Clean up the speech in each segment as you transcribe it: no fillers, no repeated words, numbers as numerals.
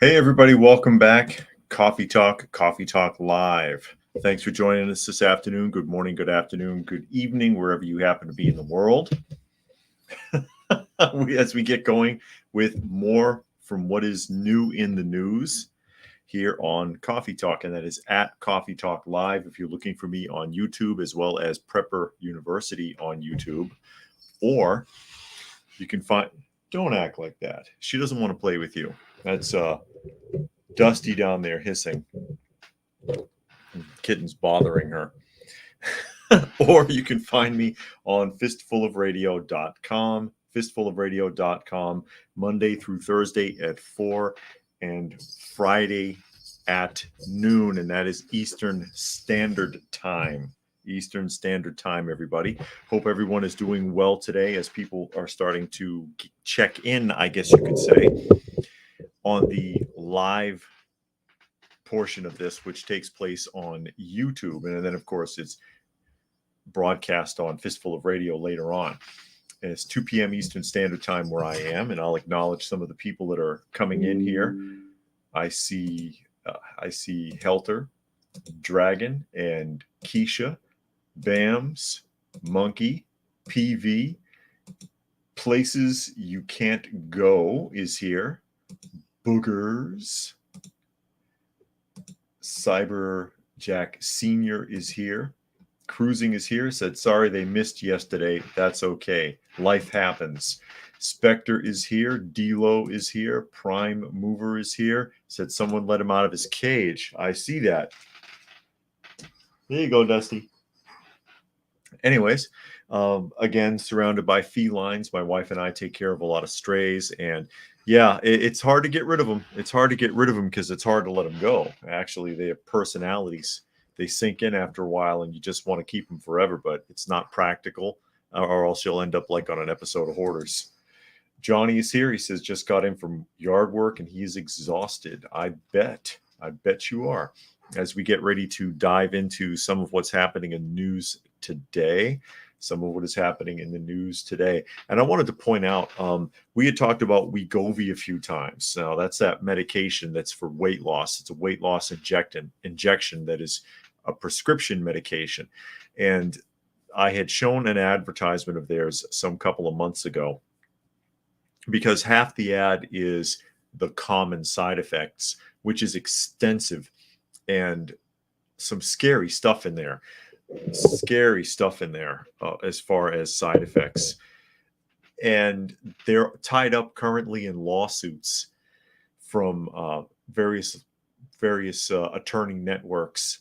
Hey, everybody, welcome back. Coffee Talk Live. Thanks for joining us this afternoon. Good morning, good afternoon, good evening, wherever you happen to be in the world. As we get going with more from what is new in the news here on Coffee Talk, and that is at Coffee Talk Live. If you're looking for me on YouTube, as well as Prepper University on YouTube, or you can find, don't act like that. She doesn't want to play with you. That's Dusty down there hissing. Kitten's bothering her. Or you can find me on fistfulofradio.com, fistfulofradio.com, Monday through Thursday at 4 and Friday at noon, and that is Eastern Standard Time. Eastern Standard Time, everybody. Hope everyone is doing well today as people are starting to check in, I guess you could say, on the live portion of this, which takes place on YouTube. And then, of course, it's broadcast on Fistful of Radio later on. And it's 2 p.m. Eastern Standard Time where I am, and I'll acknowledge some of the people that are coming in here. I see Helter, Dragon, and Keisha, Bams, Monkey, PV, Places You Can't Go is here, Boogers, Cyber Jack Senior is here. Cruising is here. Said, sorry they missed yesterday. That's okay. Life happens. Spectre is here. D-Lo is here. Prime Mover is here. Said someone let him out of his cage. I see that. There you go, Dusty. Anyways, again, surrounded by felines. My wife and I take care of a lot of strays, and yeah, it's hard to get rid of them. It's hard to get rid of them because it's hard to let them go. Actually, they have personalities. They sink in after a while, and you just want to keep them forever, but it's not practical, or else you'll end up like on an episode of Hoarders. Johnny is here. He says, just got in from yard work, and he's exhausted. I bet you are. As we get ready to dive into some of what's happening in news today, some of what is happening in the news today. And I wanted to point out, we had talked about Wegovy a few times. Now, that's that medication that's for weight loss. It's a weight loss injection that is a prescription medication. And I had shown an advertisement of theirs some couple of months ago, because half the ad is the common side effects, which is extensive and some scary stuff in there. As far as side effects. And they're tied up currently in lawsuits from various attorney networks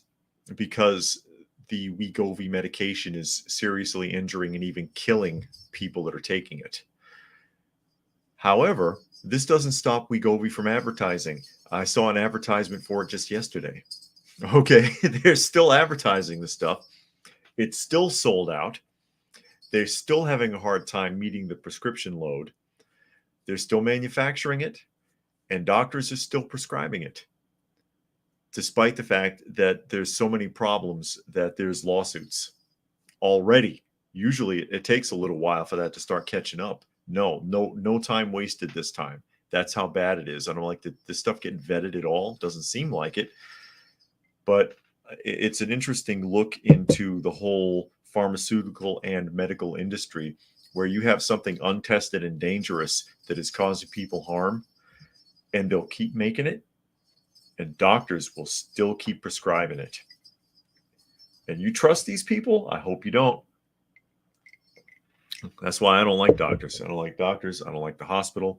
because the Wegovy medication is seriously injuring and even killing people that are taking it. However, this doesn't stop Wegovy from advertising. I saw an advertisement for it just yesterday. Okay, they're still advertising the stuff. It's still sold out. They're still having a hard time meeting the prescription load. They're still manufacturing it, and doctors are still prescribing it, despite the fact that there's so many problems that there's lawsuits already. Usually it takes a little while for that to start catching up. No time wasted this time. That's how bad it is. I don't like this stuff getting vetted at all. Doesn't seem like it. But it's an interesting look into the whole pharmaceutical and medical industry, where you have something untested and dangerous that is causing people harm, and they'll keep making it, and doctors will still keep prescribing it. And you trust these people? I hope you don't. That's why I don't like doctors. I don't like doctors. I don't like the hospital.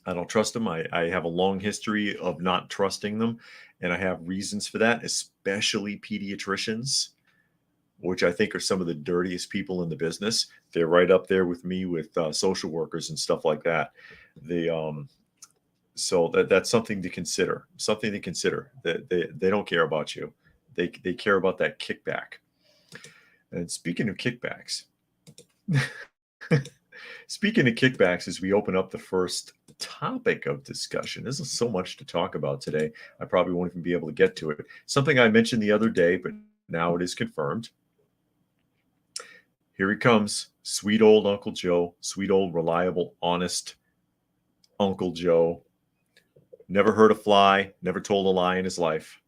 I don't trust them. I have a long history of not trusting them, and I have reasons for that, especially pediatricians, which I think are some of the dirtiest people in the business. They're right up there with me with social workers and stuff like that. So that's something to consider. Something to consider. They don't care about you. They care about that kickback. And speaking of kickbacks, as we open up the first topic of discussion, there's so much to talk about today. I probably won't even be able to get to it. Something I mentioned the other day, but now it is confirmed. Here he comes, sweet old Uncle Joe, sweet old reliable, honest Uncle Joe. Never hurt a fly, never told a lie in his life.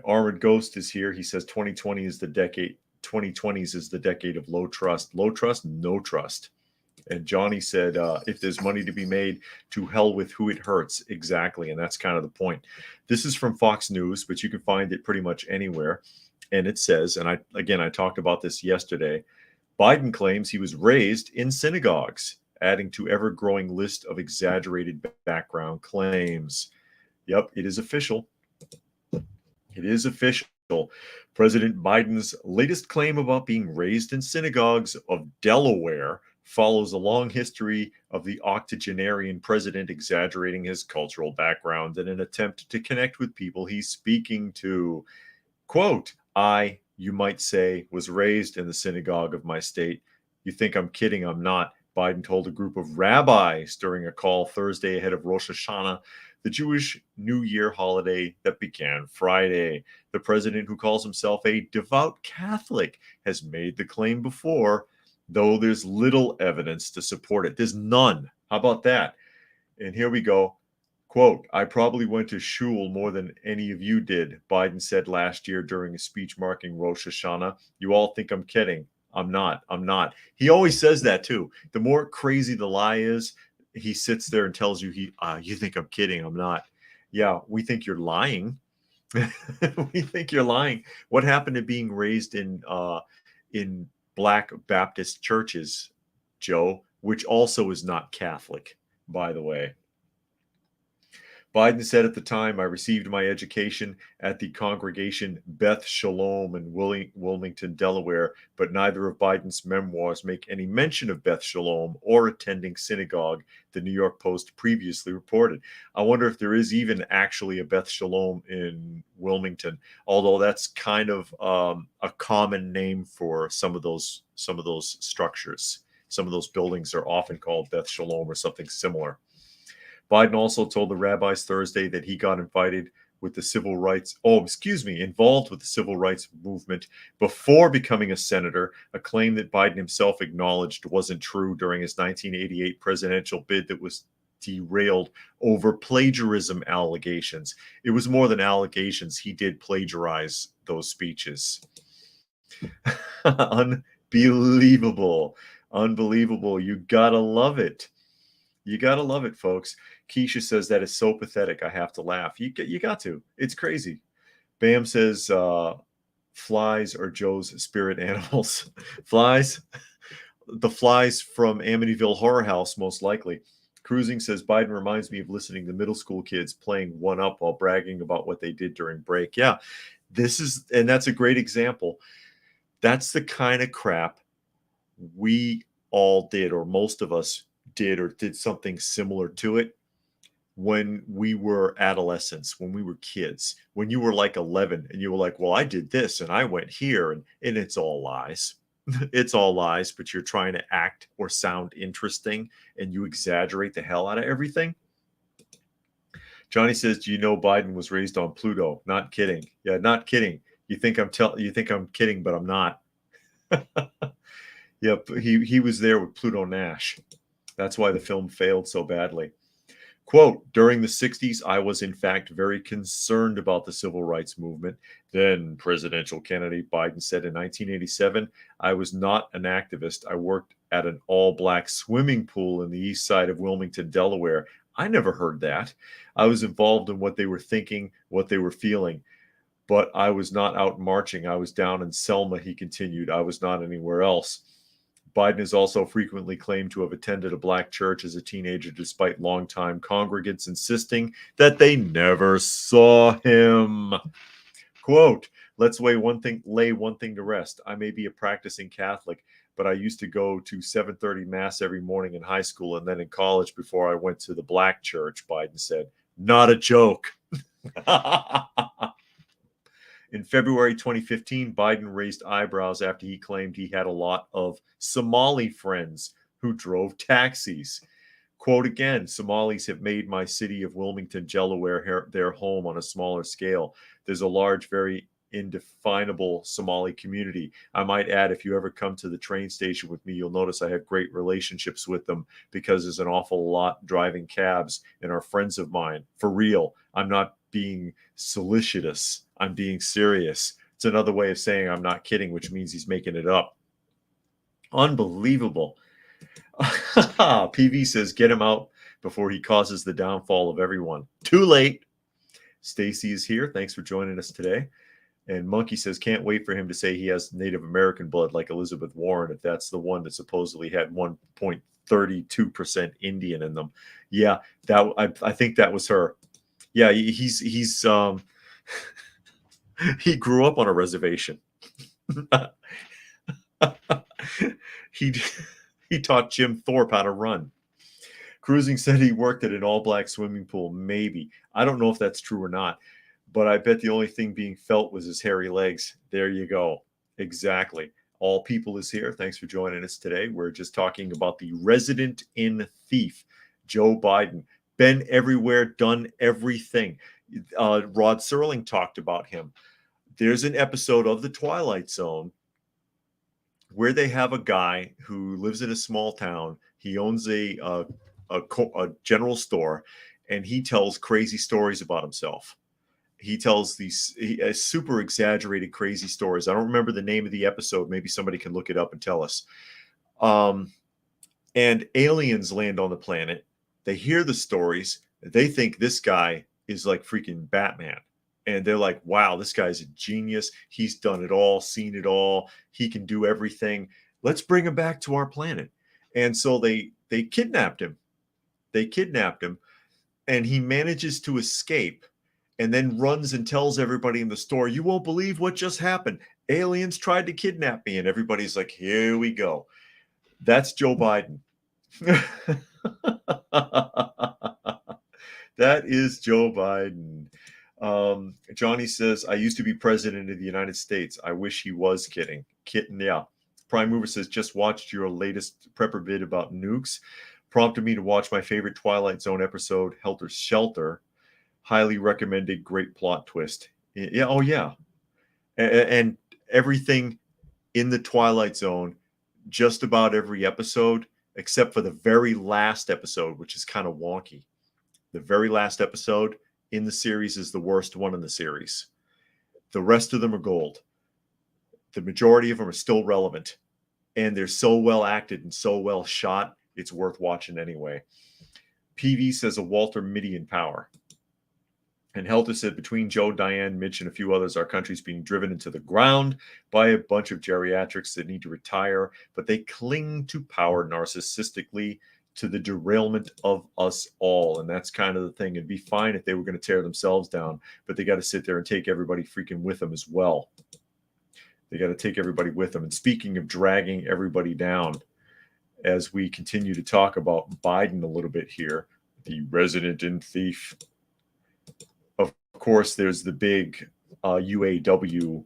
Armored Ghost is here. He says 2020 is the decade. 2020s is the decade of low trust. Low trust, no trust. And Johnny said, if there's money to be made, to hell with who it hurts. Exactly. And that's kind of the point. This is from Fox News, but you can find it pretty much anywhere. And it says, and I talked about this yesterday, Biden claims he was raised in synagogues, adding to ever-growing list of exaggerated background claims. Yep, it is official. It is official. President Biden's latest claim about being raised in synagogues of Delaware follows a long history of the octogenarian president exaggerating his cultural background in an attempt to connect with people he's speaking to. Quote, you might say, was raised in the synagogue of my state. You think I'm kidding? I'm not. Biden told a group of rabbis during a call Thursday ahead of Rosh Hashanah, the Jewish New Year holiday that began Friday. The president, who calls himself a devout Catholic, has made the claim before, though there's little evidence to support it. There's none. How about that? And here we go. Quote, I probably went to shul more than any of you did, Biden said last year during a speech marking Rosh Hashanah. You all think I'm kidding. I'm not. He always says that too. The more crazy the lie is, he sits there and tells you, you think I'm kidding. I'm not. Yeah, we think you're lying. We think you're lying. What happened to being raised in Black Baptist churches, Joe, which also is not Catholic, by the way? Biden said at the time, I received my education at the congregation Beth Shalom in Wilmington, Delaware, but neither of Biden's memoirs make any mention of Beth Shalom or attending synagogue, the New York Post previously reported. I wonder if there is even actually a Beth Shalom in Wilmington, although that's kind of a common name for some of those structures. Some of those buildings are often called Beth Shalom or something similar. Biden also told the rabbis Thursday that he got involved with the civil rights movement before becoming a senator, a claim that Biden himself acknowledged wasn't true during his 1988 presidential bid that was derailed over plagiarism allegations. It was more than allegations. He did plagiarize those speeches. Unbelievable. You gotta love it. You got to love it, folks. Keisha says that is so pathetic. I have to laugh. You got to. It's crazy. Bam says flies are Joe's spirit animals. Flies? The flies from Amityville Horror House, most likely. Cruising says Biden reminds me of listening to middle school kids playing one up while bragging about what they did during break. Yeah, and that's a great example. That's the kind of crap we all did, or most of us did something similar to it when we were adolescents, when we were kids, when you were like 11 and you were like, well, I did this and I went here, and it's all lies. It's all lies, but you're trying to act or sound interesting and you exaggerate the hell out of everything. Johnny says, do you know Biden was raised on Pluto? Not kidding. Yeah, not kidding. You think I'm kidding, but I'm not. Yep, he was there with Pluto Nash. That's why the film failed so badly. Quote, during the 60s, I was in fact very concerned about the civil rights movement. Then presidential candidate Biden said in 1987, I was not an activist. I worked at an all-black swimming pool in the east side of Wilmington, Delaware. I never heard that. I was involved in what they were thinking, what they were feeling. But I was not out marching. I was down in Selma, he continued. I was not anywhere else. Biden has also frequently claimed to have attended a black church as a teenager, despite longtime congregants insisting that they never saw him. Quote, let's lay one thing to rest. I may be a practicing Catholic, but I used to go to 7:30 Mass every morning in high school and then in college before I went to the black church, Biden said. Not a joke. In February 2015, Biden raised eyebrows after he claimed he had a lot of Somali friends who drove taxis. Quote again, Somalis have made my city of Wilmington, Delaware, their home on a smaller scale. There's a large, very indefinable Somali community. I might add, if you ever come to the train station with me, you'll notice I have great relationships with them because there's an awful lot driving cabs and are friends of mine. For real. I'm not being solicitous. I'm being serious. It's another way of saying I'm not kidding, which means he's making it up. Unbelievable. PV says, get him out before he causes the downfall of everyone. Too late. Stacy is here. Thanks for joining us today. And Monkey says, can't wait for him to say he has Native American blood like Elizabeth Warren, if that's the one that supposedly had 1.32% Indian in them. Yeah, that I think that was her. Yeah, he's he grew up on a reservation. He taught Jim Thorpe how to run. Cruising said he worked at an all-black swimming pool. Maybe. I don't know if that's true or not, but I bet the only thing being felt was his hairy legs. There you go. Exactly. All People is here. Thanks for joining us today. We're just talking about the resident in thief, Joe Biden. Been everywhere, done everything. Rod Serling talked about him. There's an episode of The Twilight Zone where they have a guy who lives in a small town. He owns a general store, and he tells crazy stories about himself. He tells these super exaggerated, crazy stories. I don't remember the name of the episode. Maybe somebody can look it up and tell us. And aliens land on the planet. They hear the stories. They think this guy is like freaking Batman. And they're like, wow, this guy's a genius. He's done it all, seen it all. He can do everything. Let's bring him back to our planet. And so they kidnapped him. They kidnapped him. And he manages to escape and then runs and tells everybody in the store, you won't believe what just happened. Aliens tried to kidnap me. And everybody's like, here we go. That's Joe Biden. That is Joe Biden. Johnny says, I used to be president of the United States. I wish he was kidding. Yeah. Prime Mover says, just watched your latest prepper vid about nukes. Prompted me to watch my favorite Twilight Zone episode, Helter Skelter. Highly recommended. Great plot twist. Yeah. Oh, yeah. And everything in the Twilight Zone, just about every episode, except for the very last episode, which is kind of wonky. The very last episode in the series is the worst one in the series. The rest of them are gold. The majority of them are still relevant. And they're so well acted and so well shot, it's worth watching anyway. PV says a Walter Mitty in power. And Helter said, between Joe, Diane, Mitch, and a few others, our country's being driven into the ground by a bunch of geriatrics that need to retire, but they cling to power narcissistically to the derailment of us all. And that's kind of the thing. It'd be fine if they were going to tear themselves down, but they got to sit there and take everybody freaking with them as well. They got to take everybody with them. And speaking of dragging everybody down, as we continue to talk about Biden a little bit here, the resident in thief. Of course, there's the big UAW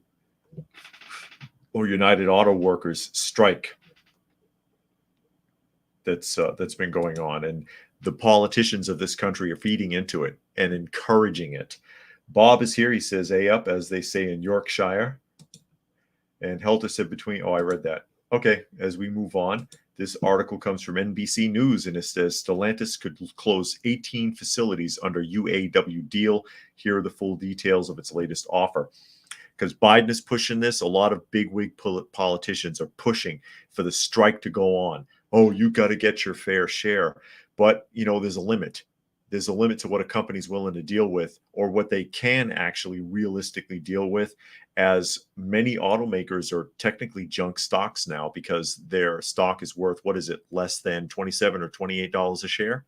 or United Auto Workers strike that's been going on, and the politicians of this country are feeding into it and encouraging it. Bob is here. He says, "A up," as they say in Yorkshire. And Helter said, I read that. Okay, as we move on, this article comes from NBC News, and it says Stellantis could close 18 facilities under UAW deal. Here are the full details of its latest offer. Because Biden is pushing this, a lot of bigwig politicians are pushing for the strike to go on. Oh, you got to get your fair share. But, there's a limit. There's a limit to what a company's willing to deal with, or what they can actually realistically deal with, as many automakers are technically junk stocks now because their stock is worth, less than $27 or $28 a share?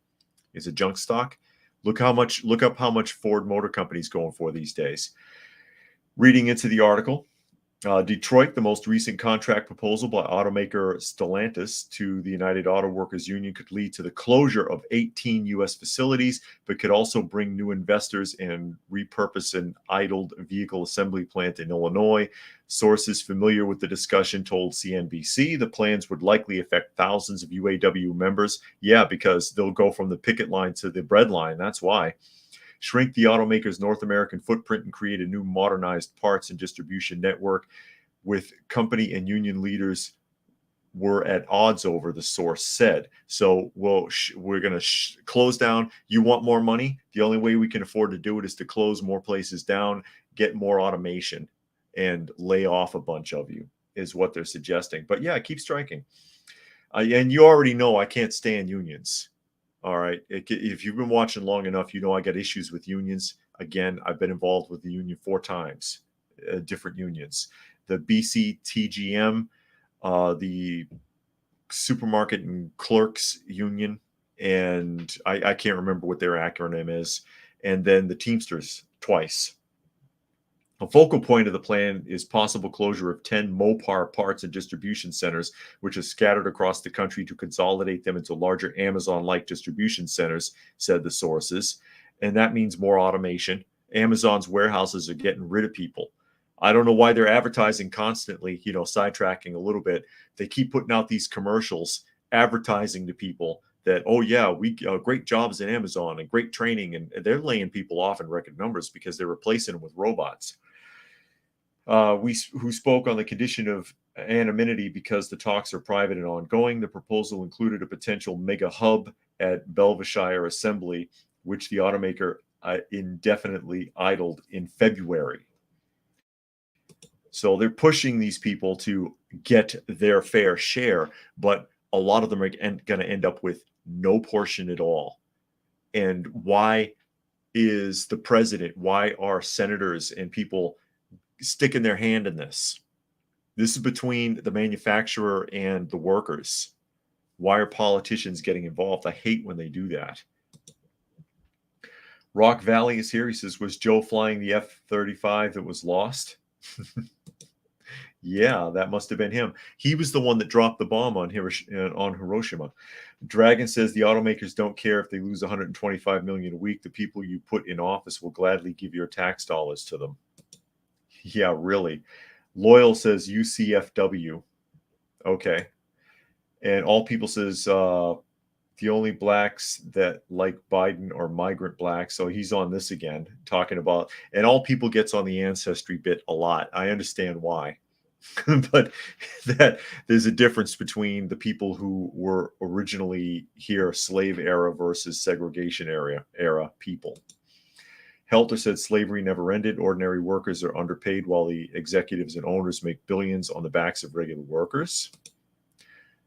Is a junk stock? Look up how much Ford Motor Company's going for these days. Reading into the article, Detroit, the most recent contract proposal by automaker Stellantis to the United Auto Workers Union, could lead to the closure of 18 U.S. facilities, but could also bring new investors and repurpose an idled vehicle assembly plant in Illinois. Sources familiar with the discussion told CNBC the plans would likely affect thousands of UAW members. Yeah, because they'll go from the picket line to the bread line. That's why. shrink the automaker's North American footprint and create a new modernized parts and distribution network with company and union leaders were at odds over, the source said. So we're going to close down. You want more money? The only way we can afford to do it is to close more places down, get more automation, and lay off a bunch of you, is what they're suggesting. But yeah, keep striking. And you already know I can't stand unions. All right. If you've been watching long enough, you know I got issues with unions. Again, I've been involved with the union 4 times, different unions. The BCTGM, the supermarket and clerks union, and I can't remember what their acronym is, and then the Teamsters twice. A focal point of the plan is possible closure of 10 Mopar parts and distribution centers, which are scattered across the country, to consolidate them into larger Amazon-like distribution centers, said the sources. And that means more automation. Amazon's warehouses are getting rid of people. I don't know why they're advertising constantly, sidetracking a little bit. They keep putting out these commercials advertising to people that, oh yeah, we great jobs at Amazon and great training, and they're laying people off in record numbers because they're replacing them with robots. Who spoke on the condition of anonymity because the talks are private and ongoing. The proposal included a potential mega hub at Belvidere Assembly, which the automaker indefinitely idled in February. So they're pushing these people to get their fair share, but a lot of them are going to end up with no portion at all. And why is the president, why are senators and people sticking their hand in this? This is between the manufacturer and the workers. Why are politicians getting involved? I hate when they do that. Rock Valley is here. He says, was Joe flying the F-35 that was lost? Yeah, that must have been him. He was the one that dropped the bomb on Hiroshima. Dragon says the automakers don't care if they lose 125 million a week. The people you put in office will gladly give your tax dollars to them. Yeah, really. Loyal says UCFW. Okay. And All People says the only blacks that like Biden are migrant blacks. So he's on this again, talking about, and All People gets on the ancestry bit a lot. I understand why. But that there's a difference between the people who were originally here, slave era versus segregation era people. Helter said slavery never ended. Ordinary workers are underpaid while the executives and owners make billions on the backs of regular workers.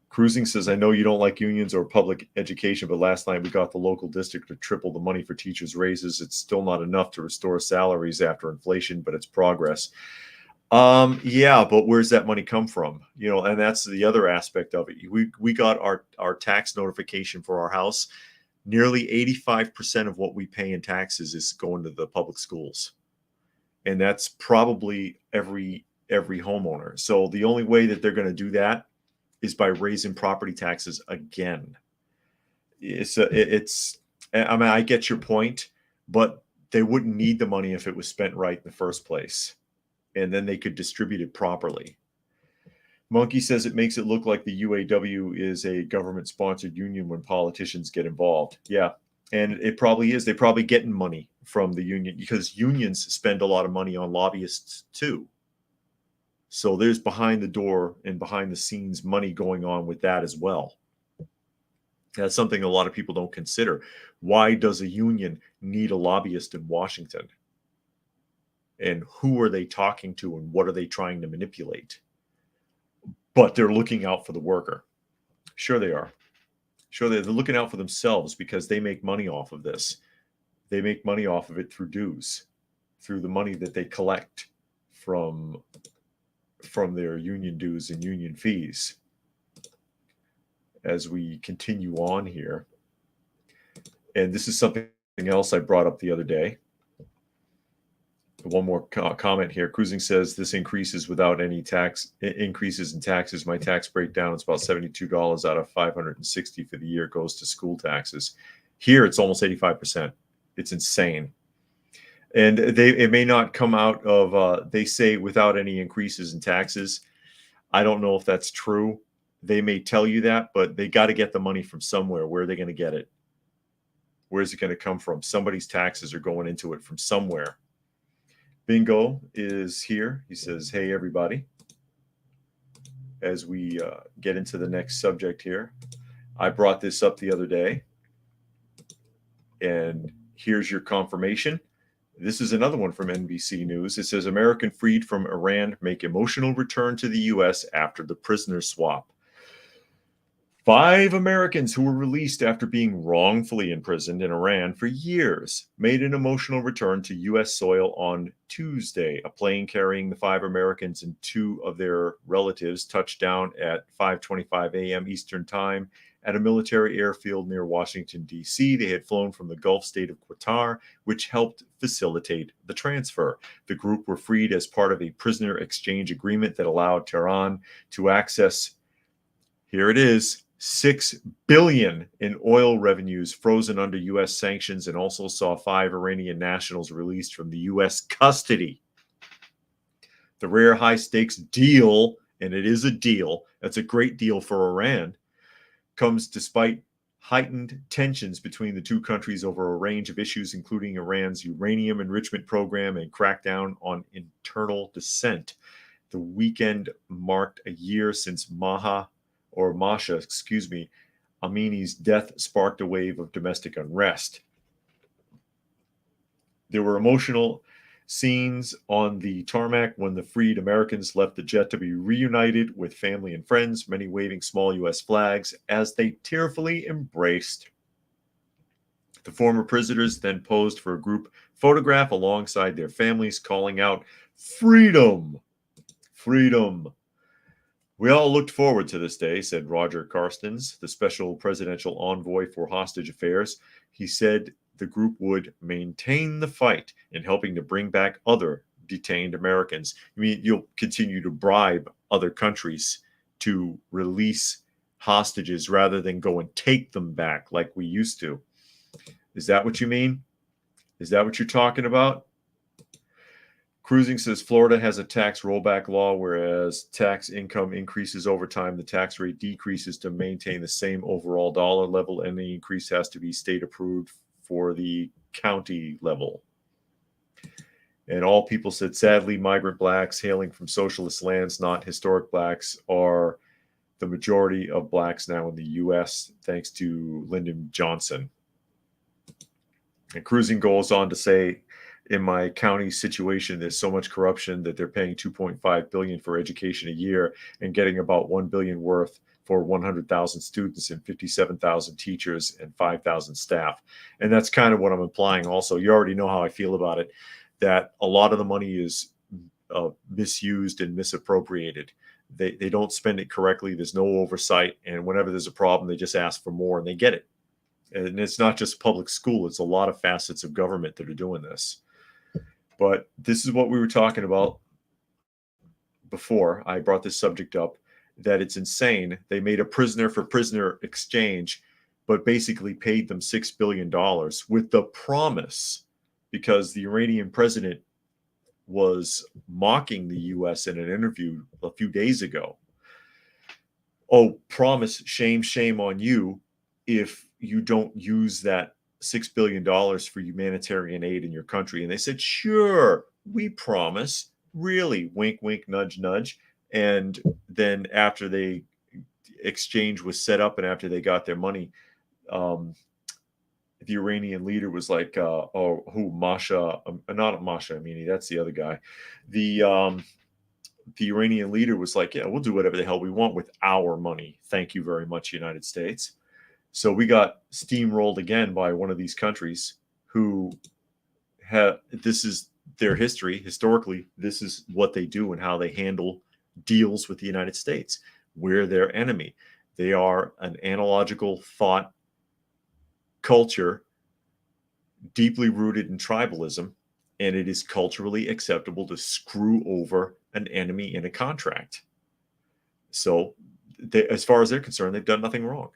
Cruising says, I know you don't like unions or public education, but last night we got the local district to triple the money for teachers' raises. It's still not enough to restore salaries after inflation, but it's progress. Yeah, but where's that money come from? And that's the other aspect of it. We got our tax notification for our house. Nearly 85% of what we pay in taxes is going to the public schools. And that's probably every homeowner. So the only way that they're going to do that is by raising property taxes again. I get your point, but they wouldn't need the money if it was spent right in the first place. And then they could distribute it properly. Monkey says it makes it look like the UAW is a government-sponsored union when politicians get involved. Yeah, and it probably is. They're probably getting money from the union because unions spend a lot of money on lobbyists too. So there's behind the door and behind the scenes money going on with that as well. That's something a lot of people don't consider. Why does a union need a lobbyist in Washington? And who are they talking to and what are they trying to manipulate? But they're looking out for the worker. Sure they are. Sure they're looking out for themselves because they make money off of this. They make money off of it through dues, through the money that they collect from their union dues and union fees. As we continue on here, and this is something else I brought up the other day. One more comment here. Cruising says this increases without any tax increases in taxes. My tax breakdown is about $72 out of $560 for the year goes to school taxes. Here it's almost 85%. It's insane. And it may not come out of they say without any increases in taxes. I don't know if that's true. They may tell you that, but they got to get the money from somewhere. Where are they going to get it? Where's it going to come from? Somebody's taxes are going into it from somewhere. Bingo is here. He says, hey, everybody. As we get into the next subject here, I brought this up the other day, and here's your confirmation. This is another one from NBC News. It says, American freed from Iran make emotional return to the U.S. after the prisoner swap. 5 Americans who were released after being wrongfully imprisoned in Iran for years made an emotional return to U.S. soil on Tuesday. A plane carrying the 5 Americans and 2 of their relatives touched down at 5:25 a.m. Eastern Time at a military airfield near Washington, D.C. They had flown from the Gulf state of Qatar, which helped facilitate the transfer. The group were freed as part of a prisoner exchange agreement that allowed Tehran to access, here it is, $6 billion in oil revenues frozen under U.S. sanctions, and also saw 5 Iranian nationals released from the U.S. custody. The rare high-stakes deal, and it is a deal, that's a great deal for Iran, comes despite heightened tensions between the two countries over a range of issues, including Iran's uranium enrichment program and crackdown on internal dissent. The weekend marked a year since Masha, Amini's death sparked a wave of domestic unrest. There were emotional scenes on the tarmac when the freed Americans left the jet to be reunited with family and friends, many waving small U.S. flags as they tearfully embraced. The former prisoners then posed for a group photograph alongside their families, calling out, "Freedom! Freedom!" We all looked forward to this day, said Roger Carstens, the special presidential envoy for hostage affairs. He said the group would maintain the fight in helping to bring back other detained Americans. I mean, you'll continue to bribe other countries to release hostages rather than go and take them back like we used to. Is that what you mean? Is that what you're talking about? Cruising says Florida has a tax rollback law, whereas tax income increases over time, the tax rate decreases to maintain the same overall dollar level, and the increase has to be state approved for the county level. And all people said, sadly, migrant blacks hailing from socialist lands, not historic blacks, are the majority of blacks now in the U.S., thanks to Lyndon Johnson. And Cruising goes on to say, in my county situation, there's so much corruption that they're paying $2.5 billion for education a year and getting about $1 billion worth for 100,000 students and 57,000 teachers and 5,000 staff. And that's kind of what I'm implying also. You already know how I feel about it, that a lot of the money is misused and misappropriated. They don't spend it correctly. There's no oversight. And whenever there's a problem, they just ask for more and they get it. And it's not just public school. It's a lot of facets of government that are doing this. But this is what we were talking about before I brought this subject up, that it's insane. They made a prisoner for prisoner exchange, but basically paid them $6 billion with the promise, because the Iranian president was mocking the U.S. in an interview a few days ago. Oh, promise, shame, shame on you if you don't use that $6 billion for humanitarian aid in your country. And they said, sure, we promise. Really, wink, wink, nudge, nudge. And then after the exchange was set up and after they got their money, the Iranian leader was like, Masha, not Masha Amini, that's the other guy. The Iranian leader was like, yeah, we'll do whatever the hell we want with our money. Thank you very much, United States. So we got steamrolled again by one of these countries who have, this is their history. Historically, this is what they do and how they handle deals with the United States. We're their enemy. They are an analogical thought culture, deeply rooted in tribalism, and it is culturally acceptable to screw over an enemy in a contract. So they, as far as they're concerned, they've done nothing wrong.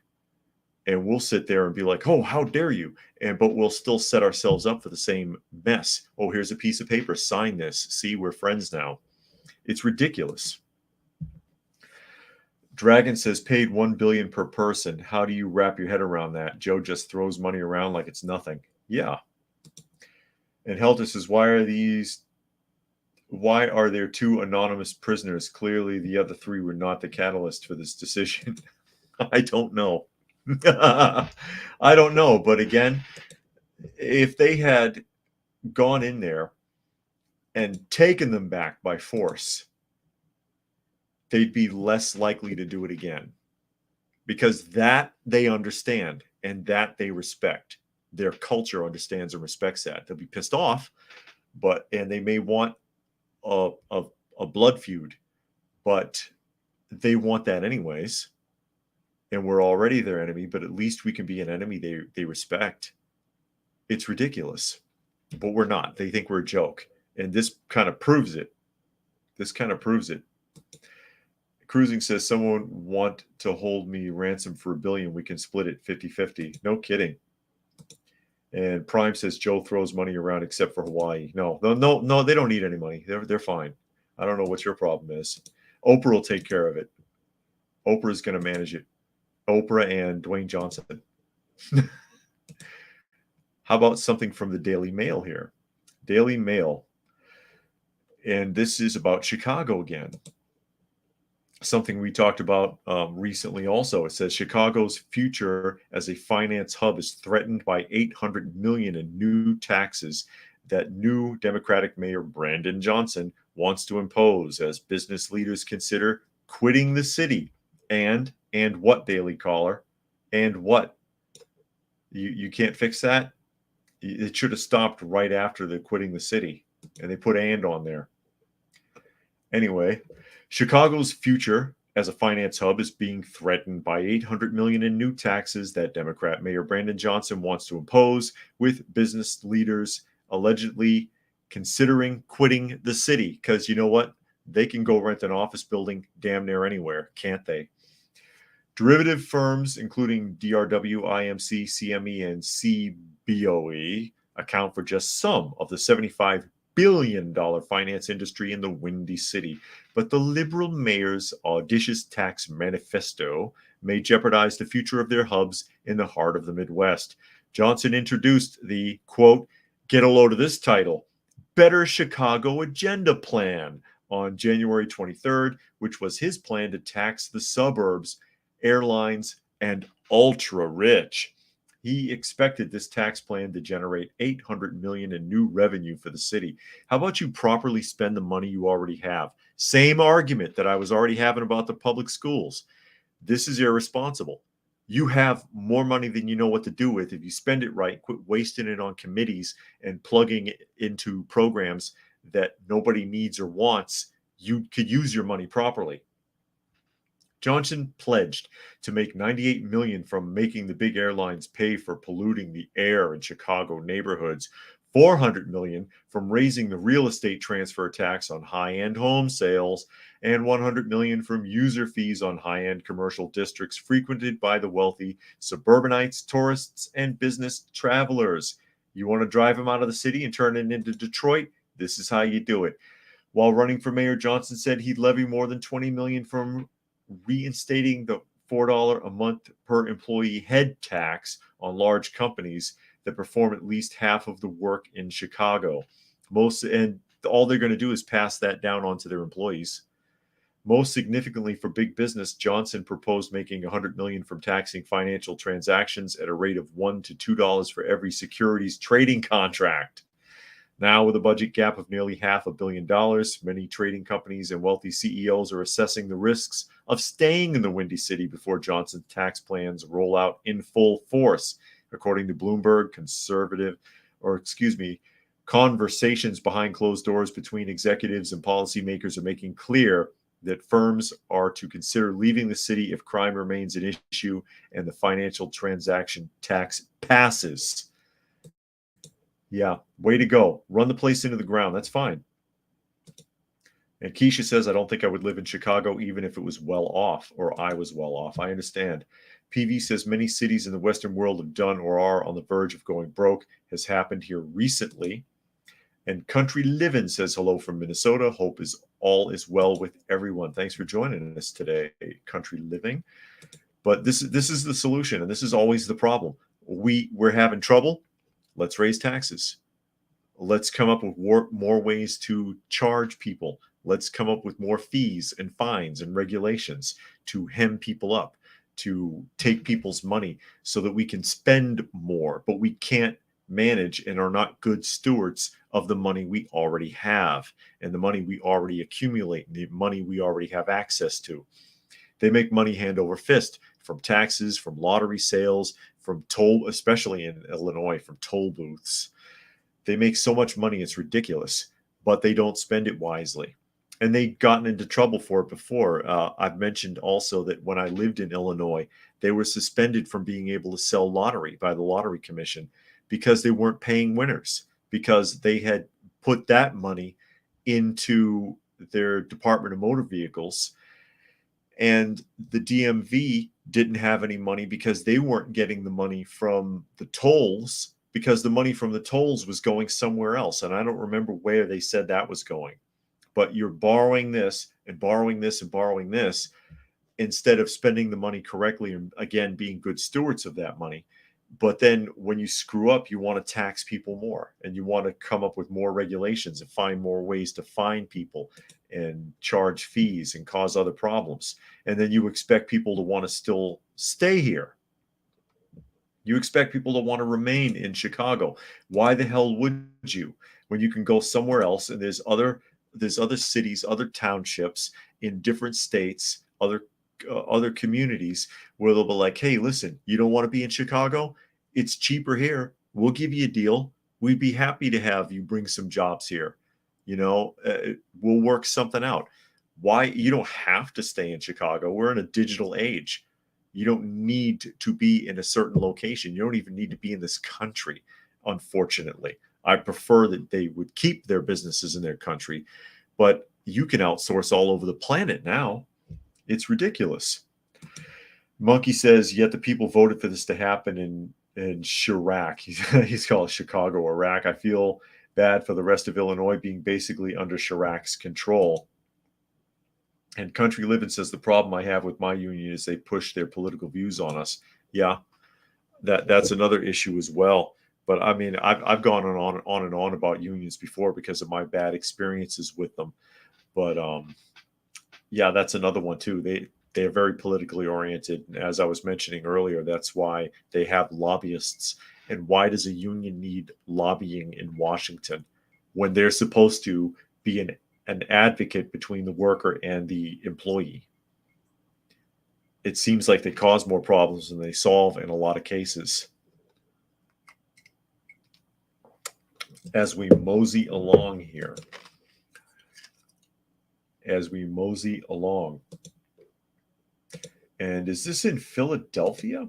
And we'll sit there and be like, oh, how dare you? But we'll still set ourselves up for the same mess. Oh, here's a piece of paper. Sign this. See, we're friends now. It's ridiculous. Dragon says paid $1 billion per person. How do you wrap your head around that? Joe just throws money around like it's nothing. Yeah. And Helter says, why are there two anonymous prisoners? Clearly the other three were not the catalyst for this decision. I don't know. I don't know. But again, if they had gone in there and taken them back by force, they'd be less likely to do it again, because that they understand and that they respect. Their culture understands and respects that. They'll be pissed off, and they may want a blood feud, but they want that anyways. And we're already their enemy, but at least we can be an enemy they respect. It's ridiculous, but we're not. They think we're a joke. And this kind of proves it. Cruising says, someone want to hold me ransom for $1 billion. We can split it 50-50. No kidding. And Prime says, Joe throws money around except for Hawaii. No, they don't need any money. They're fine. I don't know what your problem is. Oprah will take care of it. Oprah's going to manage it. Oprah and Dwayne Johnson. How about something from the Daily Mail here? Daily Mail. And this is about Chicago again. Something we talked about recently also. It says Chicago's future as a finance hub is threatened by $800 million in new taxes that new Democratic Mayor Brandon Johnson wants to impose as business leaders consider quitting the city. And what, Daily Caller? And what? You can't fix that? It should have stopped right after the quitting the city. And they put "and" on there. Anyway, Chicago's future as a finance hub is being threatened by $800 million in new taxes that Democrat Mayor Brandon Johnson wants to impose, with business leaders allegedly considering quitting the city. Because you know what? They can go rent an office building damn near anywhere, can't they? Derivative firms, including DRW, IMC, CME, and CBOE, account for just some of the $75 billion finance industry in the Windy City. But the liberal mayor's audacious tax manifesto may jeopardize the future of their hubs in the heart of the Midwest. Johnson introduced the, quote, get a load of this title, Better Chicago Agenda Plan, on January 23rd, which was his plan to tax the suburbs, airlines, and ultra-rich. He expected this tax plan to generate $800 million in new revenue for the city. How about you properly spend the money you already have? Same argument that I was already having about the public schools. This is irresponsible. You have more money than you know what to do with. If you spend it right, quit wasting it on committees and plugging it into programs that nobody needs or wants. You could use your money properly. Johnson pledged to make $98 million from making the big airlines pay for polluting the air in Chicago neighborhoods, $400 million from raising the real estate transfer tax on high-end home sales, and $100 million from user fees on high-end commercial districts frequented by the wealthy suburbanites, tourists, and business travelers. You want to drive them out of the city and turn it into Detroit? This is how you do it. While running for mayor, Johnson said he'd levy more than $20 million from reinstating the $4 a month per employee head tax on large companies that perform at least half of the work in Chicago. And all they're going to do is pass that down onto their employees. Most significantly for big business, Johnson proposed making $100 million from taxing financial transactions at a rate of $1 to $2 for every securities trading contract. Now, with a budget gap of nearly $500 million, many trading companies and wealthy CEOs are assessing the risks of staying in the Windy City before Johnson's tax plans roll out in full force. According to Bloomberg, conversations behind closed doors between executives and policymakers are making clear that firms are to consider leaving the city if crime remains an issue and the financial transaction tax passes. Yeah, way to go. Run the place into the ground. That's fine. And Keisha says, I don't think I would live in Chicago even if it was well off or I was well off. I understand. PV says many cities in the Western world have done or are on the verge of going broke. Has happened here recently. And Country Living says hello from Minnesota. Hope is all is well with everyone. Thanks for joining us today, Country Living. But this is the solution, and this is always the problem. We're having trouble. Let's raise taxes. Let's come up with more ways to charge people. Let's come up with more fees and fines and regulations to hem people up, to take people's money so that we can spend more, but we can't manage and are not good stewards of the money we already have and the money we already accumulate and the money we already have access to. They make money hand over fist from taxes, from lottery sales, from toll, especially in Illinois, from toll booths. They make so much money, it's ridiculous, but they don't spend it wisely. And they've gotten into trouble for it before. I've mentioned also that when I lived in Illinois, they were suspended from being able to sell lottery by the Lottery Commission because they weren't paying winners, because they had put that money into their Department of Motor Vehicles. And the DMV didn't have any money because they weren't getting the money from the tolls, because the money from the tolls was going somewhere else. And I don't remember where they said that was going. But you're borrowing this and borrowing this and borrowing this instead of spending the money correctly and, again, being good stewards of that money. But then when you screw up, you want to tax people more, and you want to come up with more regulations and find more ways to fine people and charge fees and cause other problems. And then you expect people to want to still stay here. You expect people to want to remain in Chicago. Why the hell would you, when you can go somewhere else and there's other cities, other townships in different states, other communities where they'll be like, hey, listen, you don't want to be in Chicago? It's cheaper here. We'll give you a deal. We'd be happy to have you bring some jobs here. We'll work something out. Why? You don't have to stay in Chicago. We're in a digital age. You don't need to be in a certain location. You don't even need to be in this country, unfortunately. I prefer that they would keep their businesses in their country, but you can outsource all over the planet now. It's ridiculous. Monkey says, yet the people voted for this to happen in Chirac. He's called Chicago, Iraq. I feel bad for the rest of Illinois being basically under Chirac's control. And Country Living says, the problem I have with my union is they push their political views on us. Yeah, that's another issue as well. But I mean, I've gone on and on about unions before because of my bad experiences with them. But yeah, that's another one too. They're very politically oriented. And as I was mentioning earlier, that's why they have lobbyists. And why does a union need lobbying in Washington when they're supposed to be an advocate between the worker and the employee? It seems like they cause more problems than they solve in a lot of cases. As we mosey along here. And is this in Philadelphia?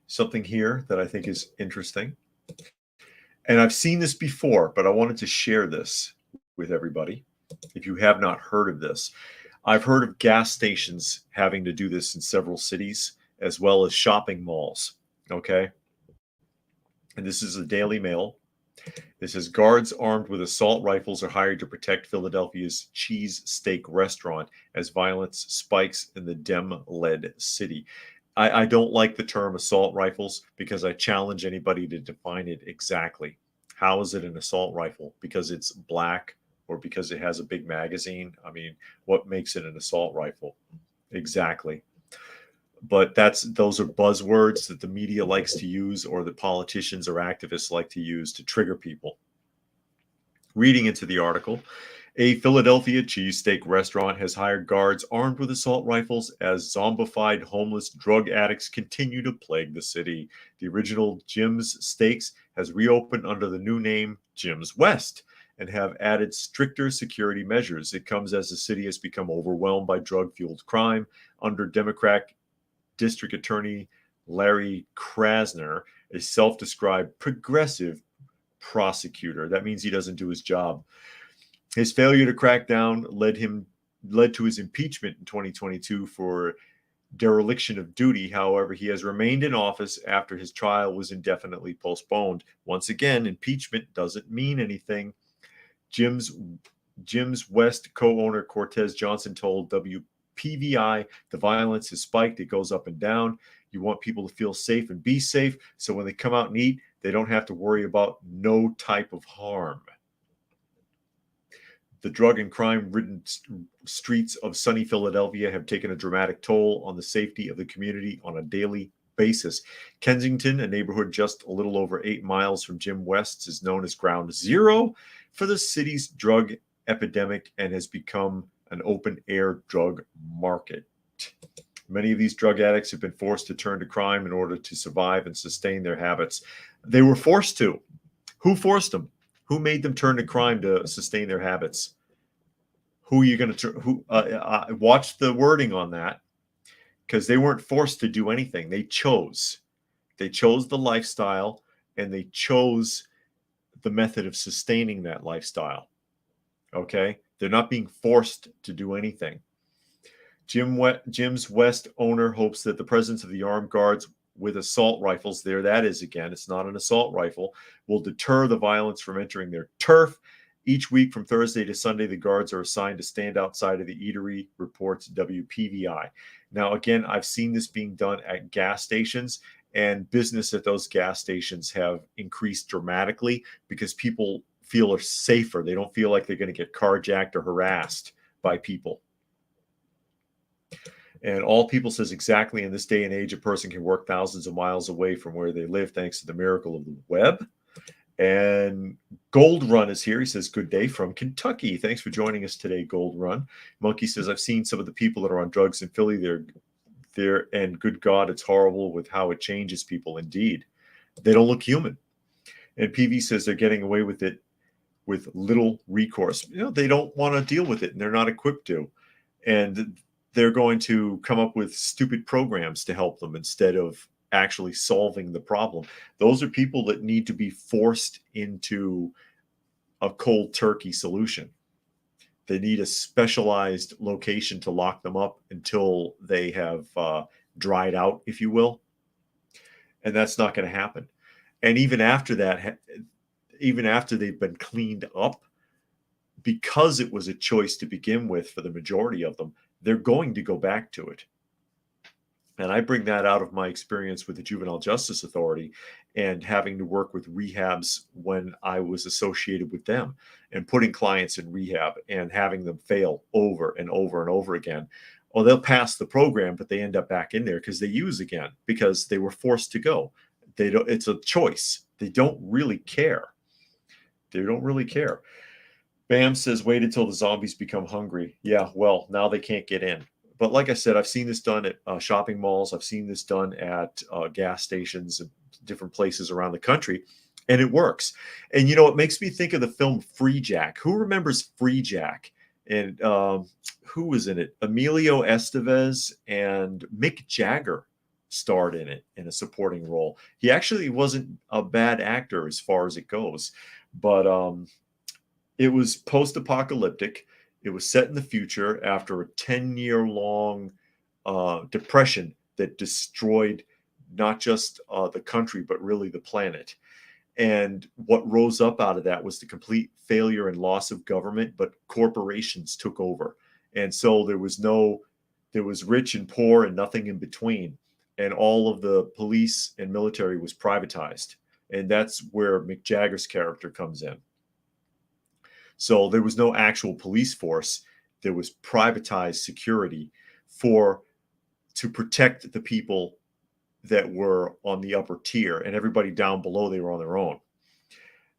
Something here that I think is interesting. And I've seen this before, but I wanted to share this with everybody. If you have not heard of this, I've heard of gas stations having to do this in several cities, as well as shopping malls. Okay. And this is the Daily Mail. It says guards armed with assault rifles are hired to protect Philadelphia's cheesesteak restaurant as violence spikes in the Dem-led city. I don't like the term assault rifles because I challenge anybody to define it exactly. How is it an assault rifle? Because it's black or because it has a big magazine? I mean, what makes it an assault rifle? Exactly. But those are buzzwords that the media likes to use, or that politicians or activists like to use to trigger people. Reading into the article, a Philadelphia cheesesteak restaurant has hired guards armed with assault rifles as zombified homeless drug addicts continue to plague the city. The original Jim's Steaks has reopened under the new name Jim's West and have added stricter security measures. It comes as the city has become overwhelmed by drug-fueled crime under Democrat District Attorney Larry Krasner, a self-described progressive prosecutor. That means he doesn't do his job. His failure to crack down led to his impeachment in 2022 for dereliction of duty. However, he has remained in office after his trial was indefinitely postponed. Once again, impeachment doesn't mean anything. Jim's West co-owner Cortez Johnson told WPVI, the violence has spiked. It goes up and down. You want people to feel safe and be safe. So when they come out and eat, they don't have to worry about no type of harm. The drug and crime-ridden streets of sunny Philadelphia have taken a dramatic toll on the safety of the community on a daily basis. Kensington, a neighborhood just a little over 8 miles from Jim West's, is known as ground zero for the city's drug epidemic and has become an open-air drug market. Many of these drug addicts have been forced to turn to crime in order to survive and sustain their habits. They were forced to. Who forced them? Who made them turn to crime to sustain their habits? Who are you going to watch the wording on that? Because they weren't forced to do anything. They chose. They chose the lifestyle, and they chose the method of sustaining that lifestyle. Okay? They're not being forced to do anything. Jim's West owner hopes that the presence of the armed guards with assault rifles, there that is again, it's not an assault rifle, will deter the violence from entering their turf. Each week from Thursday to Sunday, the guards are assigned to stand outside of the eatery, reports WPVI. Now, again, I've seen this being done at gas stations, and business at those gas stations have increased dramatically because people feel safer. They don't feel like they're going to get carjacked or harassed by people. And All People says exactly in this day and age, a person can work thousands of miles away from where they live thanks to the miracle of the web. And Gold Run is here. He says, good day from Kentucky. Thanks for joining us today, Gold Run. Monkey says, I've seen some of the people that are on drugs in Philly. They're and good God, it's horrible with how it changes people. Indeed. They don't look human. And PV says they're getting away with it with little recourse. They don't want to deal with it, and they're not equipped to. And they're going to come up with stupid programs to help them instead of actually solving the problem. Those are people that need to be forced into a cold turkey solution. They need a specialized location to lock them up until they have dried out, if you will. And that's not going to happen. And even after that, even after they've been cleaned up, because it was a choice to begin with for the majority of them, they're going to go back to it. And I bring that out of my experience with the Juvenile Justice Authority and having to work with rehabs when I was associated with them and putting clients in rehab and having them fail over and over and over again. Well, they'll pass the program, but they end up back in there because they use again because they were forced to go. It's a choice. They don't really care. They don't really care. Bam says, wait until the zombies become hungry. Yeah, well, now they can't get in. But like I said, I've seen this done at shopping malls. I've seen this done at gas stations and different places around the country, and it works. And, it makes me think of the film Free Jack. Who remembers Free Jack? And who was in it? Emilio Estevez and Mick Jagger starred in it in a supporting role. He actually wasn't a bad actor as far as it goes, but it was post-apocalyptic. It was set in the future after a 10-year-long depression that destroyed not just the country, but really the planet. And what rose up out of that was the complete failure and loss of government, but corporations took over. And so there was rich and poor and nothing in between. And all of the police and military was privatized. And that's where Mick Jagger's character comes in. So there was no actual police force. There was privatized security to protect the people that were on the upper tier, and everybody down below, they were on their own.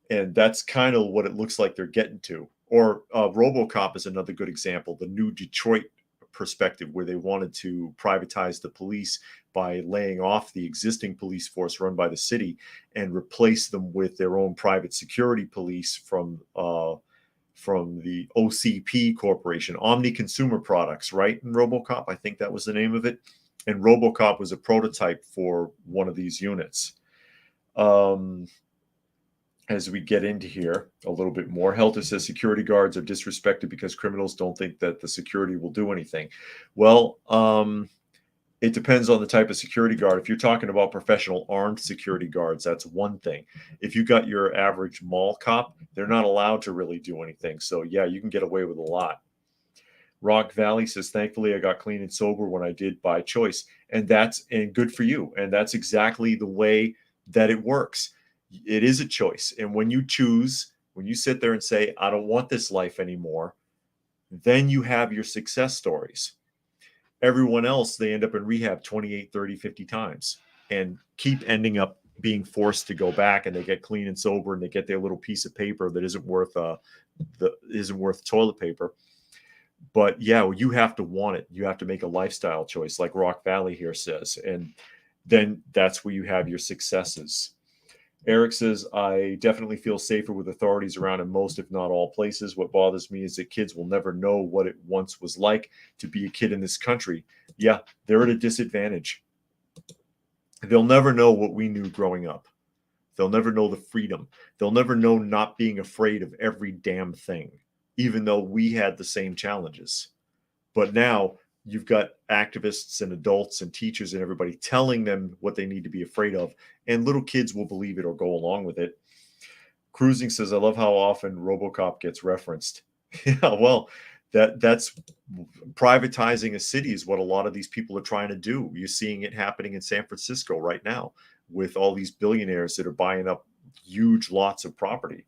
And that's kind of what it looks like they're getting to. Or RoboCop is another good example, the new Detroit perspective, where they wanted to privatize the police by laying off the existing police force run by the city and replace them with their own private security police from the OCP Corporation, Omni Consumer Products, right? In RoboCop, I think that was the name of it. And RoboCop was a prototype for one of these units. As we get into here a little bit more, Helter says security guards are disrespected because criminals don't think that the security will do anything. Well, It depends on the type of security guard. If you're talking about professional armed security guards, that's one thing. If you got your average mall cop, they're not allowed to really do anything. So yeah, you can get away with a lot. Rock Valley says, thankfully I got clean and sober when I did by choice. And good for you. And that's exactly the way that it works. It is a choice. And when you choose, when you sit there and say, I don't want this life anymore, then you have your success stories. Everyone else, they end up in rehab 28, 30, 50 times and keep ending up being forced to go back, and they get clean and sober and they get their little piece of paper that isn't worth toilet paper. But yeah, well, you have to want it. You have to make a lifestyle choice, like Rock Valley here says, and then that's where you have your successes. Eric says, I definitely feel safer with authorities around in most, if not all, places. What bothers me is that kids will never know what it once was like to be a kid in this country. Yeah, they're at a disadvantage. They'll never know what we knew growing up. They'll never know the freedom. They'll never know not being afraid of every damn thing, even though we had the same challenges. But now you've got activists and adults and teachers and everybody telling them what they need to be afraid of, and little kids will believe it or go along with it. Cruising says, I love how often RoboCop gets referenced. Yeah, well, that's privatizing a city is what a lot of these people are trying to do. You're seeing it happening in San Francisco right now with all these billionaires that are buying up huge lots of property.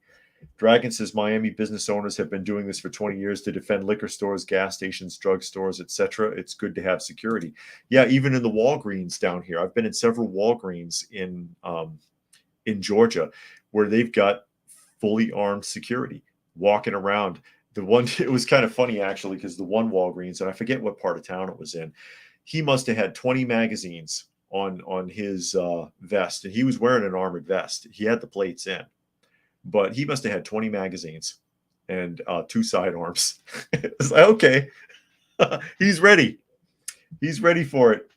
Dragon says, Miami business owners have been doing this for 20 years to defend liquor stores, gas stations, drug stores, etc. It's good to have security. Yeah, even in the Walgreens down here. I've been in several Walgreens in Georgia where they've got fully armed security walking around. The one, it was kind of funny actually, because the one Walgreens, and I forget what part of town it was in, he must have had 20 magazines on his vest, and he was wearing an armored vest. He had the plates in. But he must have had 20 magazines and 2 sidearms. It's like, okay, he's ready. He's ready for it.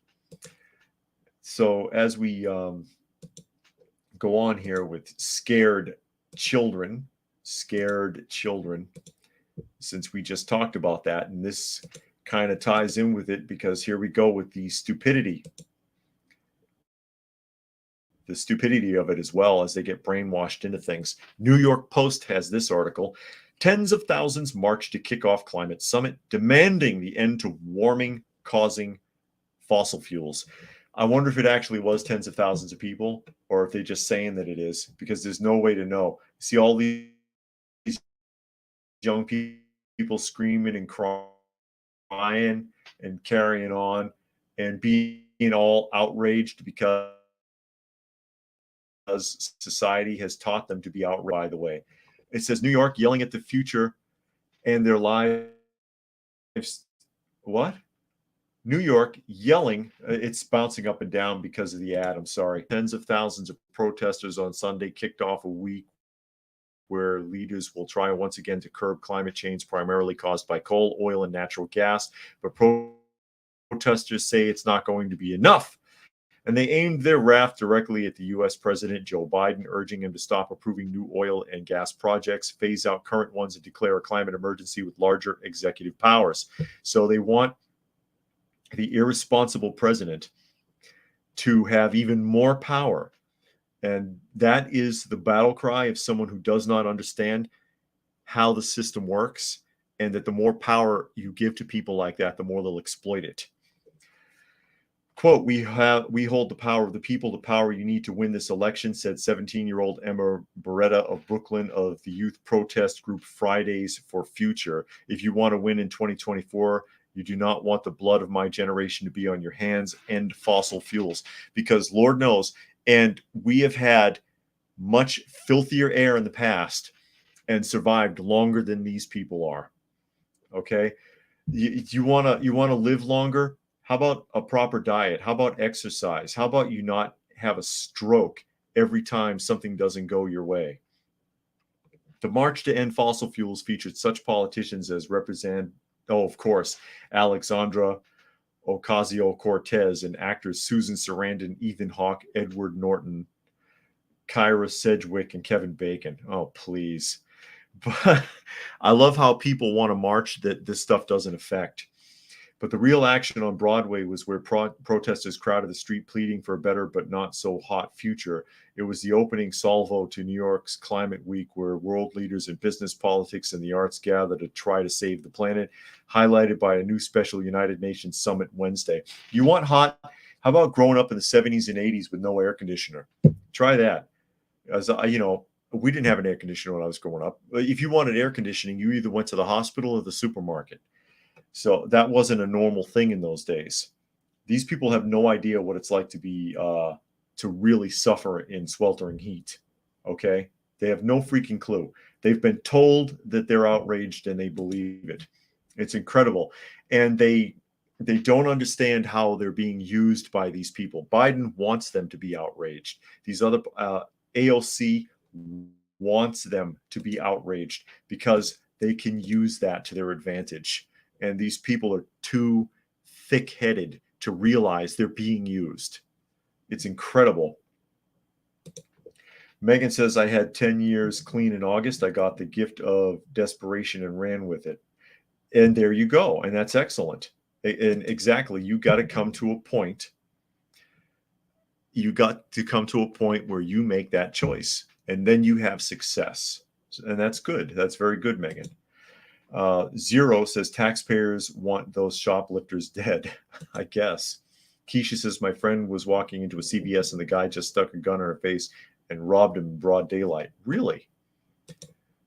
So as we go on here with scared children, since we just talked about that, and this kind of ties in with it, because here we go with the stupidity of it as well, as they get brainwashed into things. New York Post has this article. Tens of thousands march to kick off climate summit, demanding the end to warming causing fossil fuels. I wonder if it actually was tens of thousands of people, or if they're just saying that it is, because there's no way to know. See all these young people screaming and crying and carrying on and being all outraged because society has taught them to be outraged. By the way, it says New York yelling at the future and their lives. What? New York yelling. It's bouncing up and down because of the ad. I'm sorry. Tens of thousands of protesters on Sunday kicked off a week where leaders will try once again to curb climate change, primarily caused by coal, oil, and natural gas. But protesters say it's not going to be enough. And they aimed their wrath directly at the U.S. President Joe Biden, urging him to stop approving new oil and gas projects, phase out current ones, and declare a climate emergency with larger executive powers. So they want the irresponsible president to have even more power. And that is the battle cry of someone who does not understand how the system works, and that the more power you give to people like that, the more they'll exploit it. Quote, we hold the power of the people, the power you need to win this election, said 17-year-old Emma Beretta of Brooklyn of the youth protest group Fridays for Future. If you want to win in 2024, you do not want the blood of my generation to be on your hands. End fossil fuels. Because Lord knows, and we have had much filthier air in the past and survived longer than these people are. Okay? You want to live longer? How about a proper diet? How about exercise? How about you not have a stroke every time something doesn't go your way? The March to End Fossil Fuels featured such politicians as of course, Alexandra Ocasio-Cortez, and actors Susan Sarandon, Ethan Hawke, Edward Norton, Kyra Sedgwick, and Kevin Bacon. Oh, please. But I love how people want to march that this stuff doesn't affect. But the real action on Broadway was where protesters crowded the street pleading for a better but not so hot future. It was the opening salvo to New York's Climate Week, where world leaders in business, politics, and the arts gather to try to save the planet, highlighted by a new special United Nations summit Wednesday. You want hot? How about growing up in the 70s and 80s with no air conditioner? Try that. As we didn't have an air conditioner when I was growing up. If you wanted air conditioning, you either went to the hospital or the supermarket. So that wasn't a normal thing in those days. These people have no idea what it's like to be to really suffer in sweltering heat. Okay, they have no freaking clue. They've been told that they're outraged and they believe it. It's incredible, and they don't understand how they're being used by these people. Biden wants them to be outraged. These other AOC wants them to be outraged because they can use that to their advantage. And these people are too thick-headed to realize they're being used. It's incredible. Megan says, I had 10 years clean in August. I got the gift of desperation and ran with it. And there you go. And that's excellent. And exactly, you got to come to a point. You got to come to a point where you make that choice. And then you have success. And that's good. That's very good, Megan. Zero says taxpayers want those shoplifters dead. I guess. Keisha says my friend was walking into a CVS and the guy just stuck a gun in her face and robbed him in broad daylight. Really?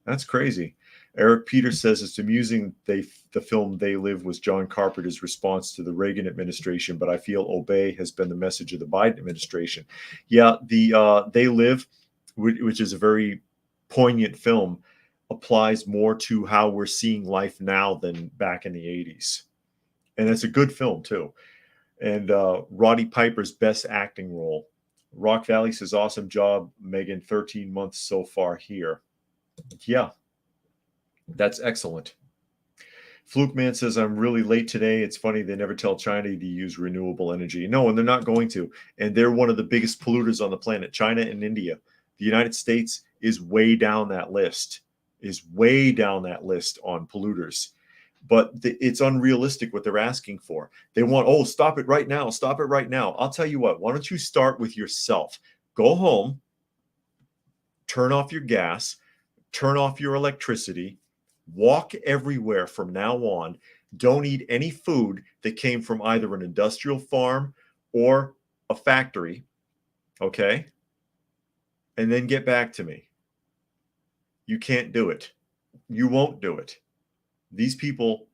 That's crazy. Eric Peters says it's amusing the film They Live was John Carpenter's response to the Reagan administration, but I feel Obey has been the message of the Biden administration. Yeah, the They Live, which is a very poignant film, applies more to how we're seeing life now than back in the 80s. And it's a good film, too. And Roddy Piper's best acting role. Rock Valley says, awesome job, Megan. 13 months so far here. Yeah, that's excellent. Fluke Man says, I'm really late today. It's funny they never tell China to use renewable energy. No, and they're not going to. And they're one of the biggest polluters on the planet, China and India. The United States is way down that list. On polluters, but it's unrealistic what they're asking for. They want, stop it right now. Stop it right now. I'll tell you what, why don't you start with yourself? Go home, turn off your gas, turn off your electricity, walk everywhere from now on. Don't eat any food that came from either an industrial farm or a factory. Okay. And then get back to me. You can't do it. You won't do it. These people,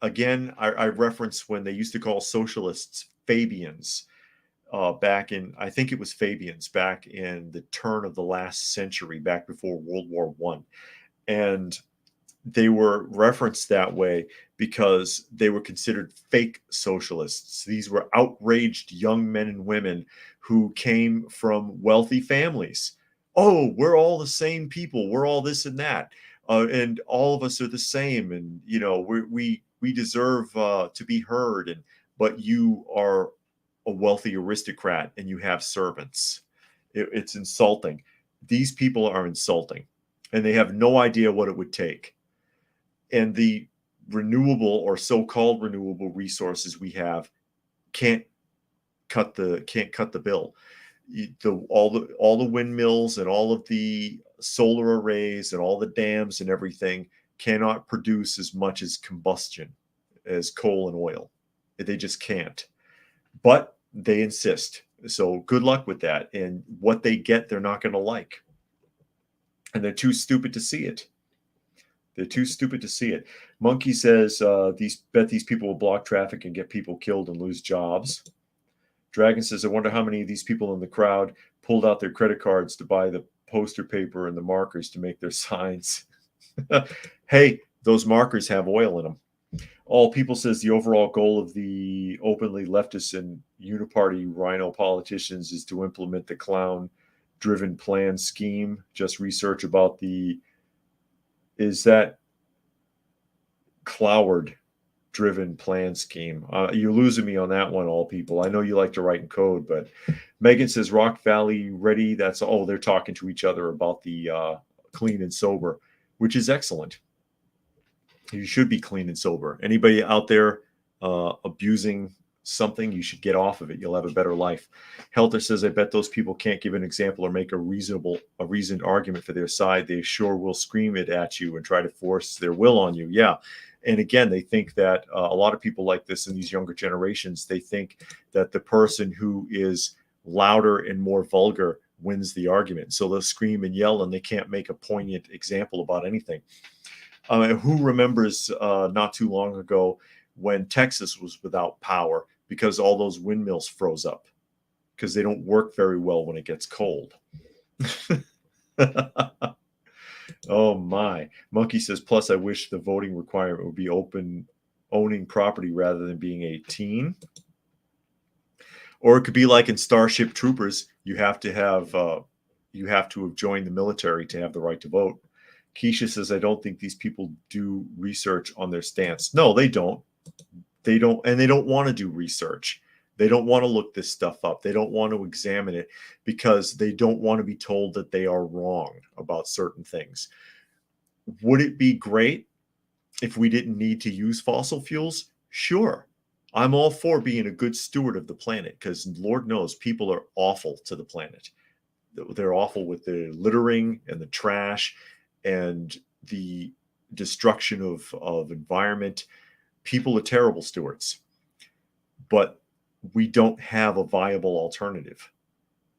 again, I reference when they used to call socialists Fabians back in, I think it was Fabians back in the turn of the last century, back before World War I. And they were referenced that way because they were considered fake socialists. These were outraged young men and women who came from wealthy families. Oh, we're all the same people. We're all this and that. And all of us are the same. And, we deserve to be heard. But you are a wealthy aristocrat and you have servants. It's insulting. These people are insulting and they have no idea what it would take. And the renewable or so-called renewable resources we have can't cut the bill. All the windmills and all of the solar arrays and all the dams and everything cannot produce as much as combustion as coal and oil. They just can't. But they insist. So good luck with that. And what they get, they're not going to like. And they're too stupid to see it. Monkey says these people will block traffic and get people killed and lose jobs. Dragon says, I wonder how many of these people in the crowd pulled out their credit cards to buy the poster paper and the markers to make their signs. Hey, those markers have oil in them. All People says the overall goal of the openly leftist and uniparty rhino politicians is to implement the clown-driven plan scheme. Just research about is that Cloward-driven plan scheme. You're losing me on that one, All People. I know you like to write in code, but Megan says Rock Valley ready. They're talking to each other about the clean and sober, which is excellent. You should be clean and sober. Anybody out there abusing something, you should get off of it. You'll have a better life. Helter says, I bet those people can't give an example or make a reasoned argument for their side. They sure will scream it at you and try to force their will on you. Yeah. And again, they think that a lot of people like this in these younger generations, they think that the person who is louder and more vulgar wins the argument. So they'll scream and yell and they can't make a poignant example about anything. Who remembers not too long ago when Texas was without power because all those windmills froze up because they don't work very well when it gets cold. Oh my. Monkey says, plus I wish the voting requirement would be owning property rather than being 18. Or it could be like in Starship Troopers, you have to have joined the military to have the right to vote. Keisha says, I don't think these people do research on their stance. No, they don't. They don't, and they don't want to do research. They don't want to look this stuff up. They don't want to examine it because they don't want to be told that they are wrong about certain things. Would it be great if we didn't need to use fossil fuels? Sure. I'm all for being a good steward of the planet because Lord knows people are awful to the planet. They're awful with the littering and the trash and the destruction of environment. People are terrible stewards, but we don't have a viable alternative.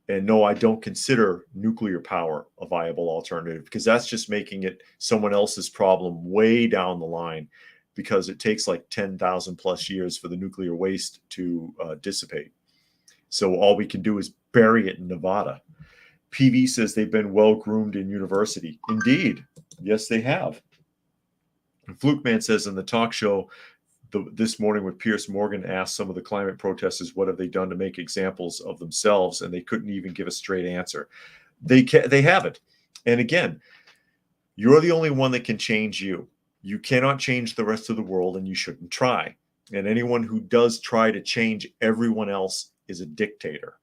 And no, I don't consider nuclear power a viable alternative because that's just making it someone else's problem way down the line because it takes like 10,000 plus years for the nuclear waste to dissipate. So all we can do is bury it in Nevada. PV says they've been well groomed in university. Indeed. Yes, they have. And Fluke Man says in the talk show this morning with Pierce Morgan asked some of the climate protesters what have they done to make examples of themselves, and they couldn't even give a straight answer. They haven't. And again, you're the only one that can change you. You cannot change the rest of the world, and you shouldn't try. And anyone who does try to change everyone else is a dictator,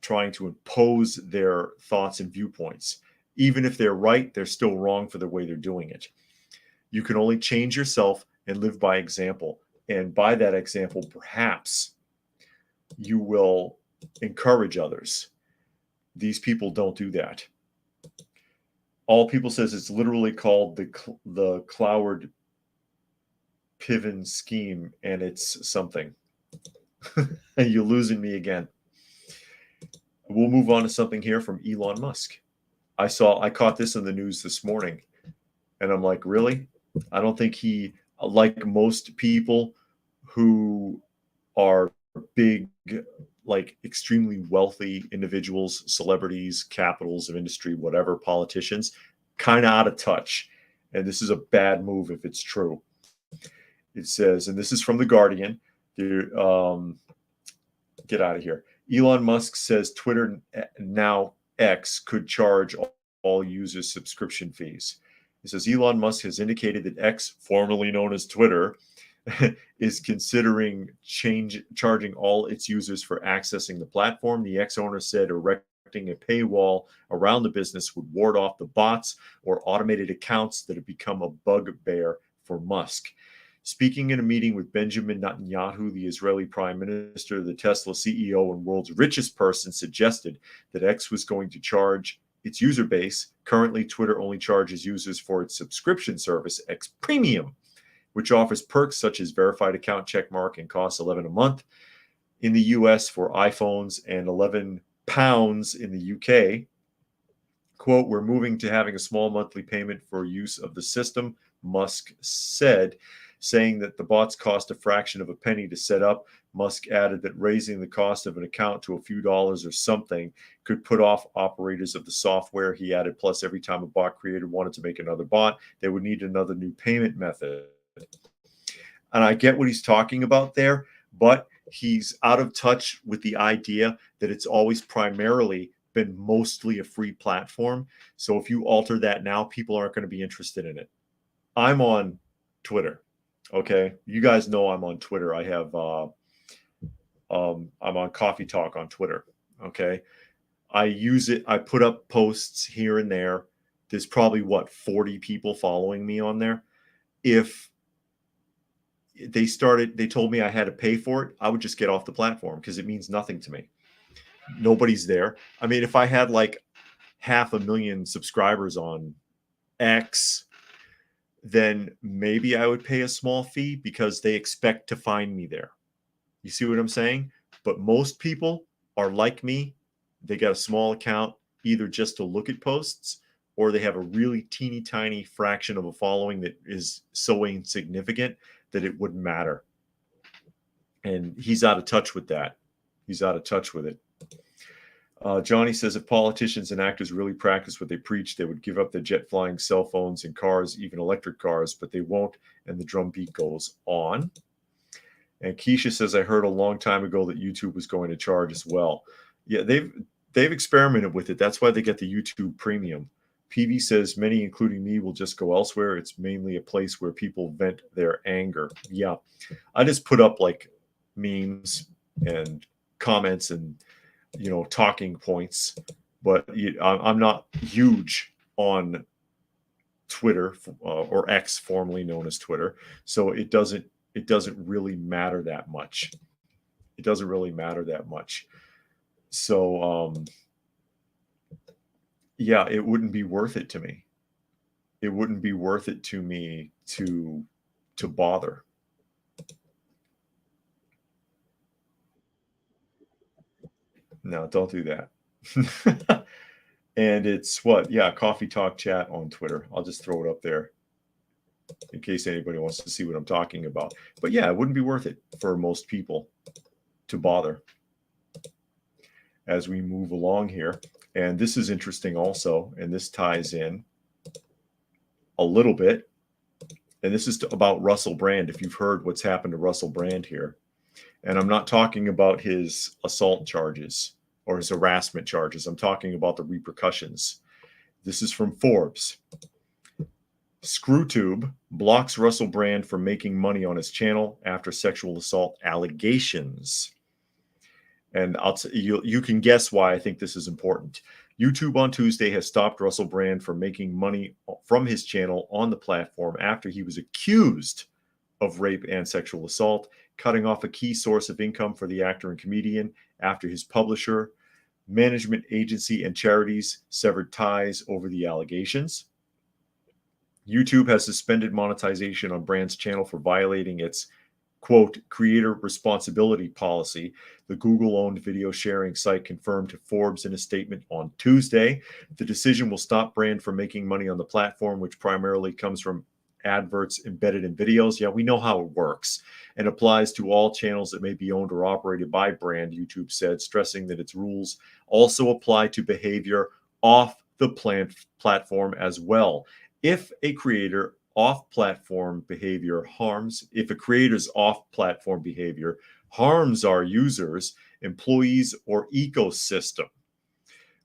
trying to impose their thoughts and viewpoints. Even if they're right, they're still wrong for the way they're doing it. You can only change yourself and live by example. And by that example, perhaps you will encourage others. These people don't do that. All people says it's literally called the Cloward Piven scheme, and it's something. You're losing me again. We'll move on to something here from Elon Musk. I caught this in the news this morning, and I'm like, really? I don't think he, like most people who are big, like extremely wealthy individuals, celebrities, capitals of industry, whatever, politicians, kind of out of touch. And this is a bad move if it's true. It says, and this is from The Guardian, get out of here. Elon Musk says Twitter, now X, could charge all users subscription fees. It says Elon Musk has indicated that X, formerly known as Twitter, is considering charging all its users for accessing the platform. The X owner said erecting a paywall around the business would ward off the bots or automated accounts that have become a bugbear for Musk. Speaking in a meeting with Benjamin Netanyahu, the Israeli prime minister, the Tesla CEO and world's richest person suggested that X was going to charge its user base. Currently, Twitter only charges users for its subscription service, X Premium, which offers perks such as verified account checkmark and costs $11 a month in the US for iPhones and £11 in the UK. Quote, we're moving to having a small monthly payment for use of the system, Musk said, saying that the bots cost a fraction of a penny to set up. Musk added that raising the cost of an account to a few dollars or something could put off operators of the software. He added, plus every time a bot creator wanted to make another bot, they would need another new payment method. And I get what he's talking about there, but he's out of touch with the idea that it's always primarily been mostly a free platform. So if you alter that now, people aren't going to be interested in it. I'm on Twitter. Okay. You guys know I'm on Twitter. I have, I'm on Coffee Talk on Twitter. Okay. I use it. I put up posts here and there. There's probably 40 people following me on there. if they told me I had to pay for it, I would just get off the platform because it means nothing to me. Nobody's there. I mean, if I had like 500,000 subscribers on X, then maybe I would pay a small fee because they expect to find me there. You see what I'm saying? But most people are like me. They got a small account either just to look at posts, or they have a really teeny tiny fraction of a following that is so insignificant that it wouldn't matter. And he's out of touch with that. He's out of touch with it. Johnny says if politicians and actors really practice what they preach, they would give up their jet flying cell phones and cars, even electric cars, but they won't, and the drumbeat goes on. And Keisha says, I heard a long time ago that YouTube was going to charge as well. Yeah, they've experimented with it. That's why they get the YouTube Premium. PV says, many, including me, will just go elsewhere. It's mainly a place where people vent their anger. Yeah, I just put up like memes and comments and talking points, but I'm not huge on Twitter or X, formerly known as Twitter, so it doesn't really matter that much. It doesn't really matter that much. So yeah, it wouldn't be worth it to me. It wouldn't be worth it to me to bother. No, don't do that. And it's what? Yeah, Coffee Talk Chat on Twitter. I'll just throw it up there in case anybody wants to see what I'm talking about. But yeah, it wouldn't be worth it for most people to bother as we move along here. And this is interesting also, and this ties in a little bit. And this is about Russell Brand, if you've heard what's happened to Russell Brand here. And I'm not talking about his assault charges or his harassment charges. I'm talking about the repercussions. This is from Forbes. ScrewTube blocks Russell Brand from making money on his channel after sexual assault allegations. And you can guess why I think this is important. YouTube on Tuesday has stopped Russell Brand from making money from his channel on the platform after he was accused of rape and sexual assault, cutting off a key source of income for the actor and comedian after his publisher, management agency, and charities severed ties over the allegations. YouTube has suspended monetization on Brand's channel for violating its, quote, creator responsibility policy. The Google-owned video sharing site confirmed to Forbes in a statement on Tuesday. The decision will stop Brand from making money on the platform, which primarily comes from adverts embedded in videos. Yeah, we know how it works, and applies to all channels that may be owned or operated by Brand, YouTube said, stressing that its rules also apply to behavior off the platform as well. If a creator's off-platform behavior harms our users, employees, or ecosystem,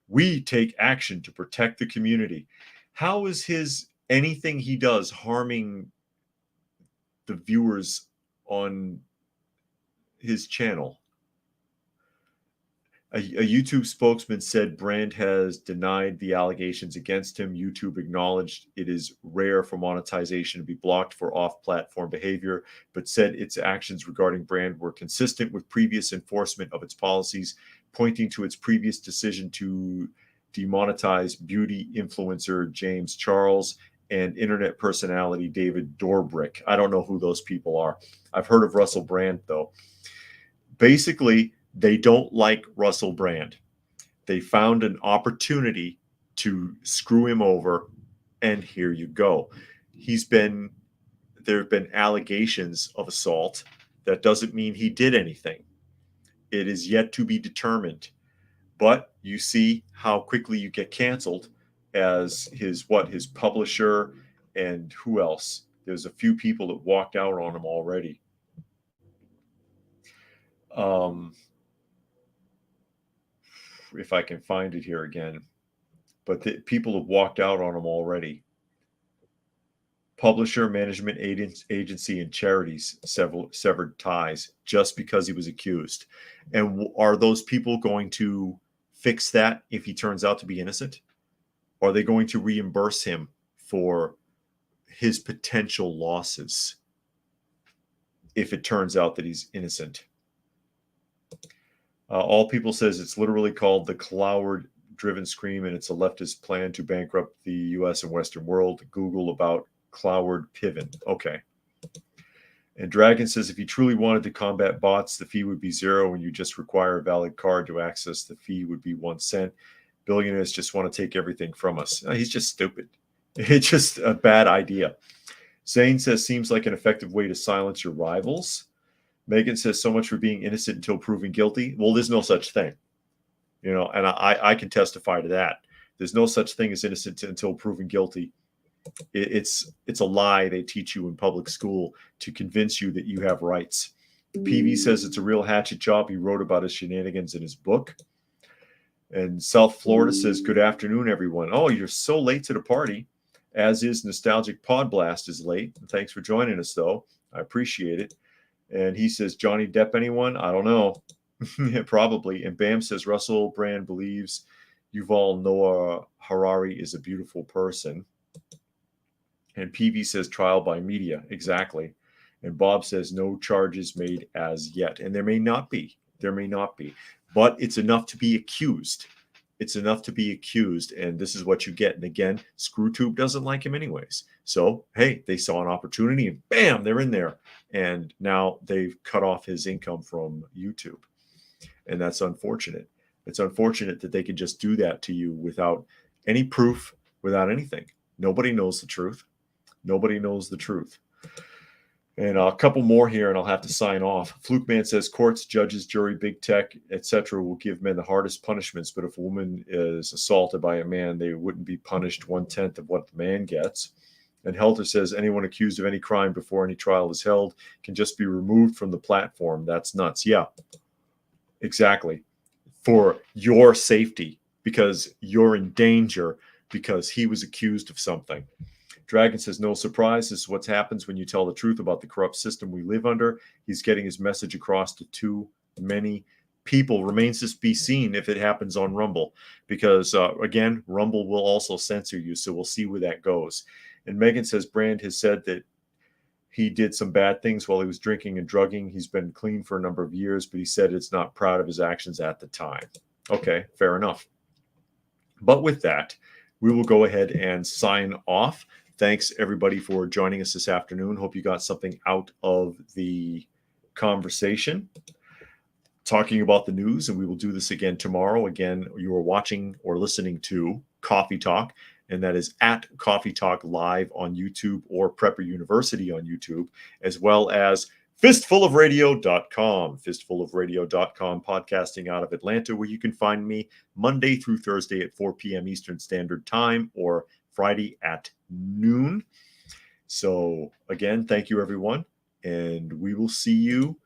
we take action to protect the community. How is anything he does harming the viewers on his channel? A YouTube spokesman said Brand has denied the allegations against him. YouTube acknowledged it is rare for monetization to be blocked for off-platform behavior, but said its actions regarding Brand were consistent with previous enforcement of its policies, pointing to its previous decision to demonetize beauty influencer James Charles and internet personality David Dobrik. I don't know who those people are. I've heard of Russell Brand, though. Basically, they don't like Russell Brand. They found an opportunity to screw him over, and here you go. There have been allegations of assault. That doesn't mean he did anything. It is yet to be determined. But you see how quickly you get canceled as his publisher, and who else? There's a few people that walked out on him already. If I can find it here again, but the people have walked out on him already. Publisher, management agency, and charities severed ties just because he was accused. And are those people going to fix that if he turns out to be innocent? Are they going to reimburse him for his potential losses if it turns out that he's innocent. All People says it's literally called the Cloward-driven scream, and it's a leftist plan to bankrupt the U.S. and Western world. Google about Cloward-Piven. Okay. And Dragon says if you truly wanted to combat bots, the fee would be $0, and you just require a valid card to access. The fee would be 1 cent. Billionaires just want to take everything from us. He's just stupid. It's just a bad idea. Zane says seems like an effective way to silence your rivals. Megan says so much for being innocent until proven guilty. Well, there's no such thing, and I can testify to that. There's no such thing as innocent until proven guilty. It's a lie they teach you in public school to convince you that you have rights. PV says it's a real hatchet job. He wrote about his shenanigans in his book. And South Florida says, good afternoon, everyone. Oh, you're so late to the party, as is Nostalgic Pod Blast is late. Thanks for joining us, though. I appreciate it. And he says, Johnny Depp, anyone? I don't know. Yeah, probably. And Bam says, Russell Brand believes Yuval Noah Harari is a beautiful person. And PV says, trial by media. Exactly. And Bob says, no charges made as yet. And there may not be. There may not be. But it's enough to be accused. It's enough to be accused. And this is what you get. And again, ScrewTube doesn't like him anyways. So, hey, they saw an opportunity and bam, they're in there. And now they've cut off his income from YouTube. And that's unfortunate. It's unfortunate that they can just do that to you without any proof, without anything. Nobody knows the truth. Nobody knows the truth. And a couple more here, and I'll have to sign off. Fluke Man says courts, judges, jury, big tech, etc. will give men the hardest punishments, but if a woman is assaulted by a man, they wouldn't be punished 1/10 of what the man gets. And Helter says anyone accused of any crime before any trial is held can just be removed from the platform. That's nuts. Yeah, exactly. For your safety, because you're in danger because he was accused of something. Dragon says, no surprise. This is what happens when you tell the truth about the corrupt system we live under. He's getting his message across to too many people. Remains to be seen if it happens on Rumble. Because, again, Rumble will also censor you. So we'll see where that goes. And Megan says, Brand has said that he did some bad things while he was drinking and drugging. He's been clean for a number of years, but he said it's not proud of his actions at the time. Okay, fair enough. But with that, we will go ahead and sign off. Thanks, everybody, for joining us this afternoon. Hope you got something out of the conversation, talking about the news, and we will do this again tomorrow. Again, you are watching or listening to Coffee Talk, and that is at Coffee Talk Live on YouTube or Prepper University on YouTube, as well as fistfulofradio.com, fistfulofradio.com, podcasting out of Atlanta, where you can find me Monday through Thursday at 4 p.m. Eastern Standard Time or Friday at noon. So again, thank you, everyone, and we will see you